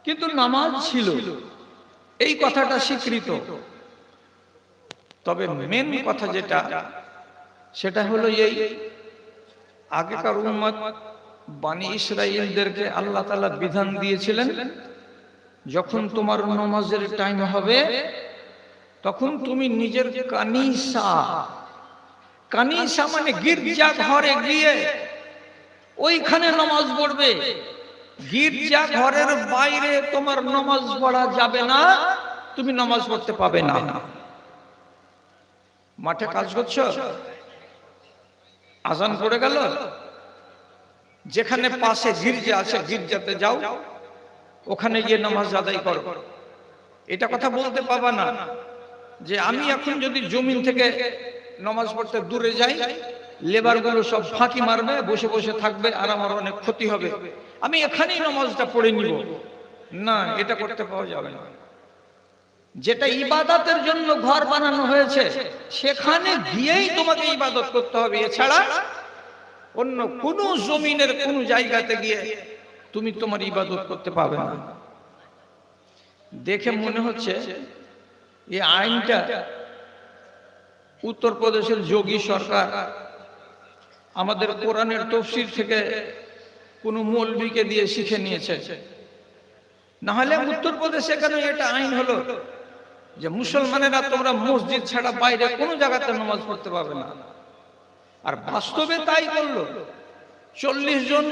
কিন্তু নামাজ ছিল, এই কথাটা স্বীকৃত। তবে মেন কথা যেটা, সেটা হলো এই আগেকার উম্মত বানি ইসরাইলদেরকে আল্লাহ তাআলা বিধান দিয়েছিলেন, যখন তোমার নামাজের টাইম হবে তখন তুমি নিজের কানিসা মানে গির্জা ঘরে গিয়ে ওইখানে নামাজ পড়বে। গির্জা ঘরের বাইরে তোমার নামাজ পড়া যাবে না, তুমি নামাজ পড়তে পাবে না। মাঠে কাজ করছো, আজান পড়ে গেল, যেখানে পাশে গির্জা আছে গির্জাতে যাও, ওখানে গিয়ে নামাজ আদায় করো। এটা কথা বলতে পাবা না যে আমি এখন যদি জমিন থেকে নামাজ পড়তে দূরে যাই, লেবার গুলো সব ফাঁকি মারবে, বসে বসে থাকবে, আর আমার অনেক ক্ষতি হবে, আমি এখানেই নামাজটা পড়ে নিব। না, এটা করতে পাওয়া যাবে না। যেটা ইবাদতের জন্য ঘর বানানো হয়েছে সেখানে গিয়েই তোমাকে ইবাদত করতে হবে, এছাড়া অন্য কোন জমিনের কোন জায়গাতে গিয়ে তুমি তোমার ইবাদত করতে পাবে না। দেখে মনে হচ্ছে এই আইনটা উত্তরপ্রদেশের যোগী সরকার আমাদের কোরআনের তাফসীর থেকে কোন মৌলবীকে দিয়ে শিখে নিয়েছে। না হলে উত্তরপ্রদেশে কেন এটা আইন হলো যে মুসলমানেরা তোমরা মসজিদ ছাড়া বাইরে কোন জায়গাতে নামাজ পড়তে পারবে না। আর বাস্তবে তাই করলো। 40 জন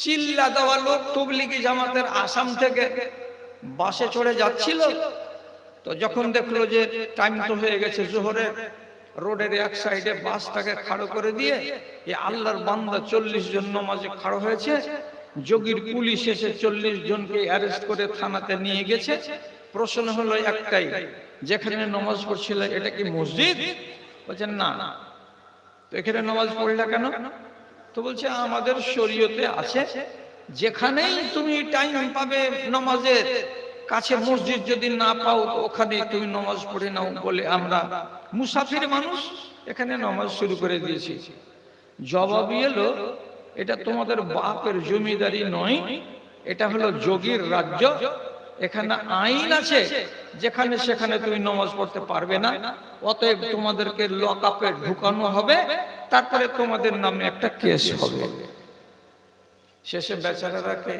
চিল্লা দেওয়া লোক তবলিগি জামাতের আসাম থেকে বাসে চড়ে যাচ্ছিল, তো যখন দেখলো যে টাইম তো হয়ে গেছে জোহরের, রোডের এক সাইডে বাসটাকে খাড়ো করে দিয়ে এই আল্লাহর বান্দা 40 জন নামাজে খাড়ো হয়েছে। যোগীর পুলিশ এসে 40 জনকে অ্যারেস্ট করে থানাতে নিয়ে গেছে। প্রশ্ন হলো একটাই, যেখানে নামাজ পড়ছিল এটা কি মসজিদ? বলছেন না। তো এখানে নামাজ পড়লা কেন? তো বলছে আমাদের শরীয়তে আছে যেখানেই তুমি টাইম পাবে নামাজের, কাছে মসজিদ যদি না পাও তো ওখানে তুমি নামাজ পড়ে নাও বলে আমরা মুসাফির মানুষ এখানে নামাজ শুরু করে দিয়েছি। জবাবই এলো, এটা তোমাদের বাপের জমিদারি নয়, এটা হলো যোগীর রাজ্য। এখানে আইন আছে, যেখানে সেখানে তুমি নামাজ পড়তে পারবে না। অতএব তোমাদেরকে লকআপে ঢুকানো হবে, তারপরে তোমাদের নামে একটা কেস হবে। শেষে বেচারাকে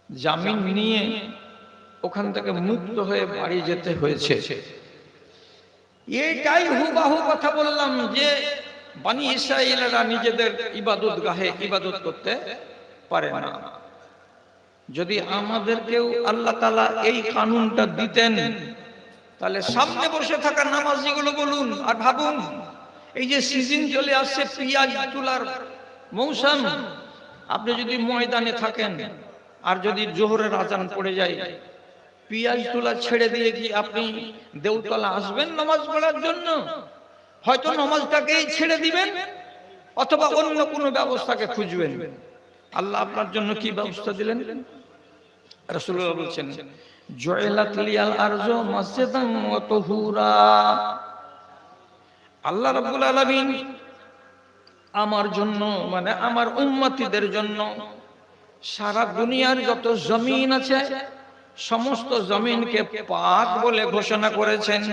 জামিন নিয়ে ওখান থেকে মুক্ত হয়ে বাড়ি যেতে হয়েছে। এইটাই হুবাহু কথা বললাম যে বানি ইসরাইলেরা নিজেদের ইবাদত গাহে ইবাদত করতে পারে না। যদি আমাদেরকেও আল্লাহ তাআলা এই কানুনটা দিতেন, তাহলে সামনে বসে থাকা নামাজিগুলো বলুন আর ভাবুন, এই যে সিজন চলে আসছে পেঁয়াজ তোলার মৌসুম, আপনি যদি ময়দানে থাকেন আর যদি জোহরের আজান পড়ে যায়, পেঁয়াজ তোলা ছেড়ে দিয়ে কি আপনি দেউতলা আসবেন নামাজ পড়ার জন্য? হয়তো নামাজটাকেই ছেড়ে দিবেন অথবা অন্য কোনো ব্যবস্থাকে খুঁজবেন। আল্লাহ আপনার জন্য কি ব্যবস্থা দিলেন? রাসূলুল্লাহ বলছেন, জুইলাত লিয়াল আরজু মাসজিদান ওয়া তুহুরা। আল্লাহ রাব্বুল আলামিন আমার জন্য মানে আমার উম্মতিদের জন্য সারা দুনিয়ার যত জমিন আছে সমস্ত জমিনকে পাক বলে ঘোষণা করেছেন,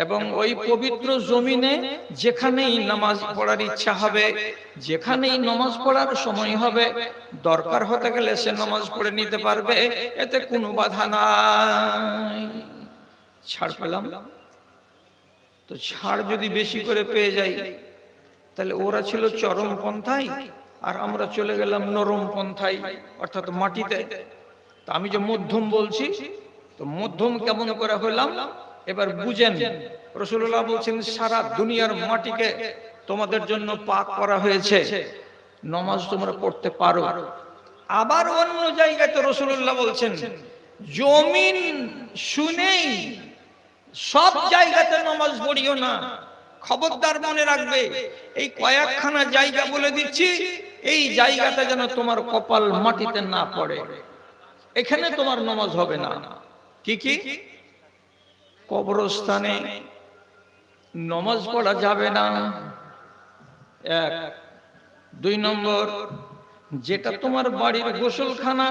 এবং ওই পবিত্র জমিনে যেখানেই নামাজ পড়ার ইচ্ছা হবে, যেখানেই নামাজ পড়ার সময় হবে, দরকার হতে গেলে সে নামাজ পড়ে নিতে পারবে, এতে কোনো বাধা নাই। ছাড় পেলাম তো, ছাড় যদি বেশি করে পেয়ে যাই তাহলে ওরা ছিল চরম পন্থায় আর আমরা চলে গেলাম নরম পন্থায়, অর্থাৎ মাটিতে। তা আমি যে মধ্যম বলছি, তো মধ্যম কেমন করে হলাম এবার বুঝেন। রাসূলুল্লাহ বলছেন সারা দুনিয়ার মাটিকে তোমাদের জন্য পাক করা হয়েছে, নামাজ তোমরা পড়তে পারো। আবার অন্য জায়গায় তো রাসূলুল্লাহ বলছেন জমিন শুনেই সব জায়গাতে নামাজ পড়িও না, খবরদার মনে রাখবে এই কয়েকখানা জায়গা বলে দিচ্ছি, এই জায়গাটা যেন তোমার কপাল মাটিতে না পড়ে, এখানে তোমার নামাজ হবে না। কি কি? কবরস্থানে নামাজ পড়া যাবে না, এক। 2 নম্বর, যেটা তোমার বাড়ির গোসলখানা